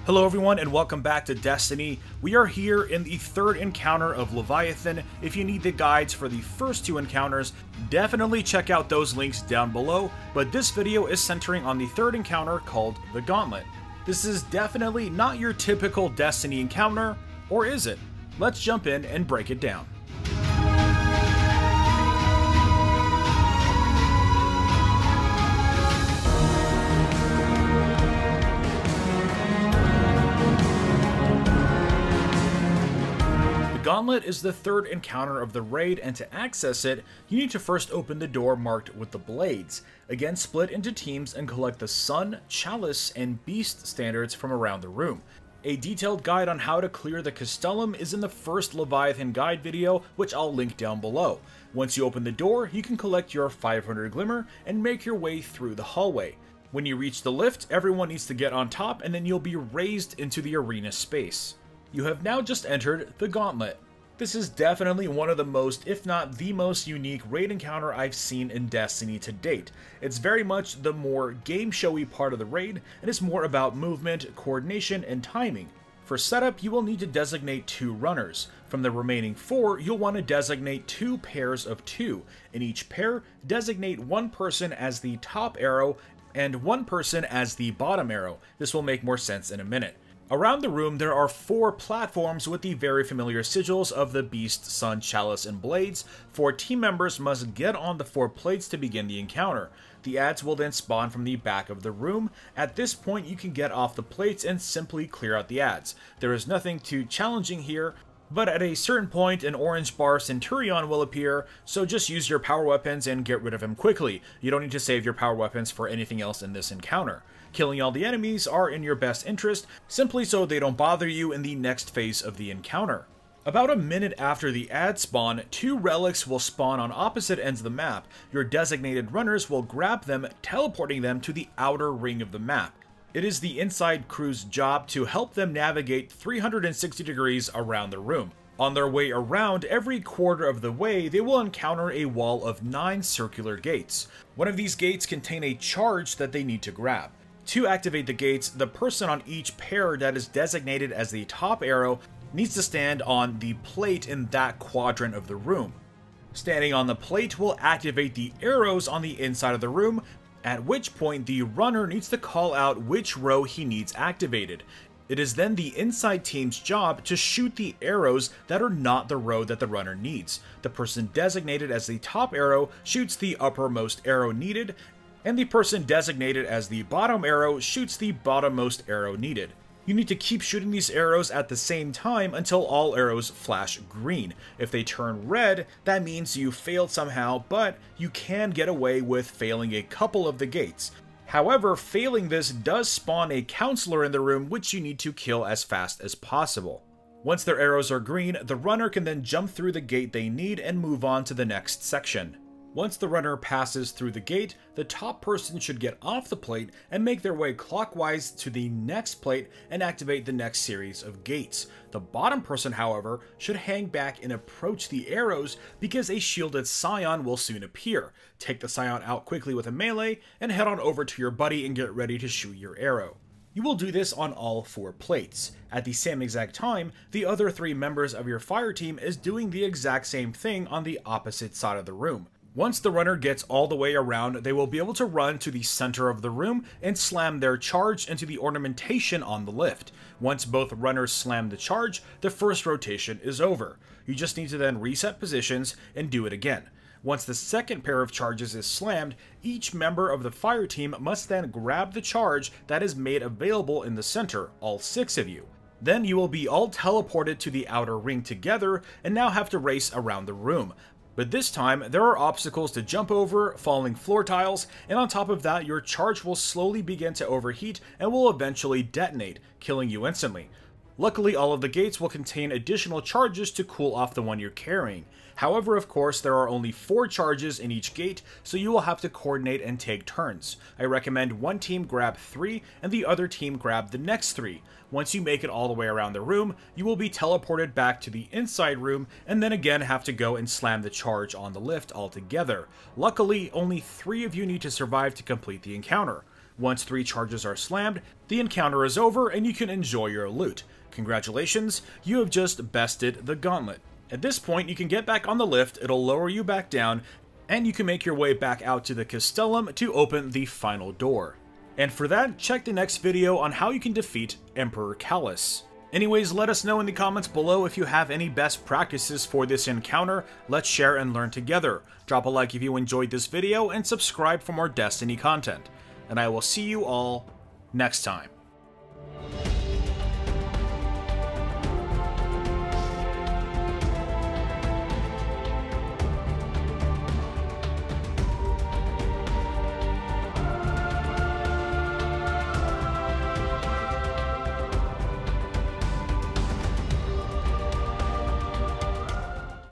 Hello everyone and welcome back to Destiny. We are here in the third encounter of Leviathan. If you need the guides for the first two encounters, definitely check out those links down below, but this video is centering on the third encounter called the Gauntlet. This is definitely not your typical Destiny encounter, or is it? Let's jump in and break it down. Gauntlet is the third encounter of the raid, and to access it, you need to first open the door marked with the blades. Again, split into teams and collect the Sun, Chalice, and Beast standards from around the room. A detailed guide on how to clear the Castellum is in the first Leviathan guide video, which I'll link down below. Once you open the door, you can collect your 500 Glimmer and make your way through the hallway. When you reach the lift, everyone needs to get on top and then you'll be raised into the arena space. You have now just entered the Gauntlet. This is definitely one of the most, if not the most unique raid encounter I've seen in Destiny to date. It's very much the more game showy part of the raid, and it's more about movement, coordination, and timing. For setup, you will need to designate 2 runners. From the remaining 4, you'll want to designate 2 pairs of 2. In each pair, designate 1 person as the top arrow and 1 person as the bottom arrow. This will make more sense in a minute. Around the room, there are 4 platforms with the very familiar sigils of the Beast, Sun, Chalice, and Blades. 4 team members must get on the 4 plates to begin the encounter. The adds will then spawn from the back of the room. At this point, you can get off the plates and simply clear out the adds. There is nothing too challenging here, but at a certain point, an orange bar Centurion will appear, so just use your power weapons and get rid of him quickly. You don't need to save your power weapons for anything else in this encounter. Killing all the enemies are in your best interest, simply so they don't bother you in the next phase of the encounter. About a minute after the ad spawn, 2 relics will spawn on opposite ends of the map. Your designated runners will grab them, teleporting them to the outer ring of the map. It is the inside crew's job to help them navigate 360 degrees around the room. On their way around, every quarter of the way, they will encounter a wall of 9 circular gates. One of these gates contain a charge that they need to grab. To activate the gates, the person on each pair that is designated as the top arrow needs to stand on the plate in that quadrant of the room. Standing on the plate will activate the arrows on the inside of the room, at which point the runner needs to call out which row he needs activated. It is then the inside team's job to shoot the arrows that are not the row that the runner needs. The person designated as the top arrow shoots the uppermost arrow needed, and the person designated as the bottom arrow shoots the bottommost arrow needed. You need to keep shooting these arrows at the same time until all arrows flash green. If they turn red, that means you failed somehow, but you can get away with failing a couple of the gates. However, failing this does spawn a counselor in the room, which you need to kill as fast as possible. Once their arrows are green, the runner can then jump through the gate they need and move on to the next section. Once the runner passes through the gate, the top person should get off the plate and make their way clockwise to the next plate and activate the next series of gates. The bottom person, however, should hang back and approach the arrows because a shielded scion will soon appear. Take the scion out quickly with a melee and head on over to your buddy and get ready to shoot your arrow. You will do this on all 4 plates. At the same exact time, the other 3 members of your fire team is doing the exact same thing on the opposite side of the room. Once the runner gets all the way around, they will be able to run to the center of the room and slam their charge into the ornamentation on the lift. Once both runners slam the charge, the first rotation is over. You just need to then reset positions and do it again. Once the second pair of charges is slammed, each member of the fire team must then grab the charge that is made available in the center, all 6 of you. Then you will be all teleported to the outer ring together and now have to race around the room. But this time, there are obstacles to jump over, falling floor tiles, and on top of that, your charge will slowly begin to overheat and will eventually detonate, killing you instantly. Luckily, all of the gates will contain additional charges to cool off the one you're carrying. However, of course, there are only 4 charges in each gate, so you will have to coordinate and take turns. I recommend one team grab 3 and the other team grab the next 3. Once you make it all the way around the room, you will be teleported back to the inside room and then again have to go and slam the charge on the lift altogether. Luckily, only 3 of you need to survive to complete the encounter. Once 3 charges are slammed, the encounter is over and you can enjoy your loot. Congratulations, you have just bested the Gauntlet. At this point, you can get back on the lift, it'll lower you back down, and you can make your way back out to the Castellum to open the final door. And for that, check the next video on how you can defeat Emperor Calus. Anyways, let us know in the comments below if you have any best practices for this encounter. Let's share and learn together. Drop a like if you enjoyed this video, and subscribe for more Destiny content. And I will see you all next time.